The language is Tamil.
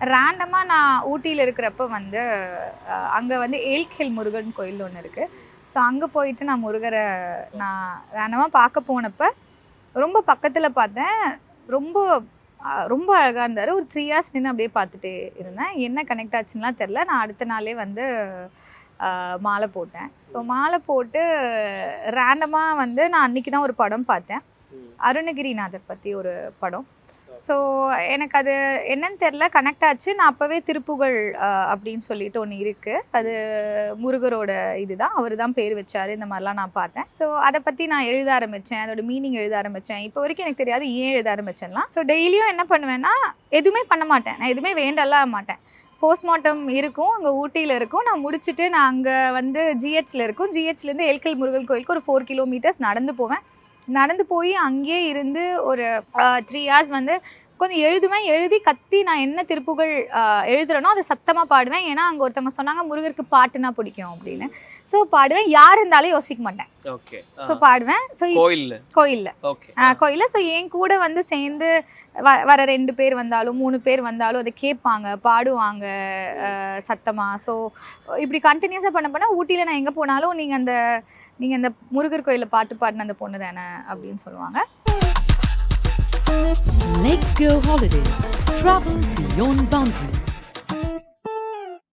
ரேண்டமாக நான் ஊட்டியில் இருக்கிறப்ப வந்து அங்கே வந்து ஏல்கில் முருகன் கோயில் ஒன்று இருக்குது. ஸோ அங்கே போயிட்டு நான் முருகரை நான் ரேண்டமாக பார்க்க போனப்போ ரொம்ப பக்கத்தில் பார்த்தேன். ரொம்ப ரொம்ப அழகாக இருந்தார். ஒரு 3 hours நின்று அப்படியே பார்த்துட்டே இருந்தேன். என்ன கனெக்ட் ஆச்சுன்னா தெரில. நான் அடுத்த நாளே வந்து மாலை போட்டேன். ஸோ மாலை போட்டு ரேண்டமாக வந்து நான் அன்றைக்கி தான் ஒரு படம் பார்த்தேன். அருணகிரிநாதர் பற்றி ஒரு படம். ஸோ எனக்கு அது என்னன்னு தெரில, கனெக்ட் ஆச்சு. நான் அப்போவே திருப்புகழ் அப்படின்னு சொல்லிட்டு ஒன்று இருக்குது. அது முருகரோட இதுதான், அவர் தான் பேர் வச்சார். இந்த மாதிரிலாம் நான் பார்த்தேன். ஸோ அதை பற்றி நான் எழுத ஆரம்பித்தேன். அதோட மீனிங் எழுத ஆரம்பித்தேன். இப்போ வரைக்கும் எனக்கு தெரியாது ஏன் எழுத ஆரம்பிச்சேன்லாம். ஸோ டெய்லியும் என்ன பண்ணுவேன்னா, எதுவுமே பண்ண மாட்டேன். நான் எதுவுமே வேண்டலாம் மாட்டேன். போஸ்ட்மார்ட்டம் இருக்கும், அங்கே ஊட்டியில் இருக்கும். நான் முடிச்சுட்டு நான் அங்கே வந்து ஜிஹெச்சில் இருக்கும். ஜிஹெச்லேருந்து ஏல்கில் முருகன் கோயிலுக்கு ஒரு 4 kilometers நடந்து போவேன். நடந்து போய் அங்கேயே இருந்து ஒரு 3 hours வந்து கொஞ்சம் எழுதுவேன். எழுதி கத்தி நான் என்ன திருப்புகழ் எழுதுறேனோ அதை சத்தமாக பாடுவேன். ஏன்னா அங்கே ஒருத்தவங்க சொன்னாங்க முருகருக்கு பாட்டுனா பிடிக்கும் அப்படின்னு. ஸோ பாடுவேன். யார் இருந்தாலும் யோசிக்க மாட்டேன். ஓகே. ஸோ பாடுவேன். ஸோ கோயிலில் ஓகே. கோயிலில். ஸோ என் கூட வந்து சேர்ந்து வர 2 பேர் வந்தாலும் 3 பேர் வந்தாலும் அதை கேட்பாங்க, பாடுவாங்க சத்தமாக. ஸோ இப்படி கண்டினியூஸாக பண்ண ஊட்டியில் நான் எங்கே போனாலும் நீங்கள் அந்த முருகர் கோயிலில் பாட்டு பாடின அந்த பொண்ணு தானே அப்படின்னு சொல்லுவாங்க. Let's go holidays. Travel beyond boundaries.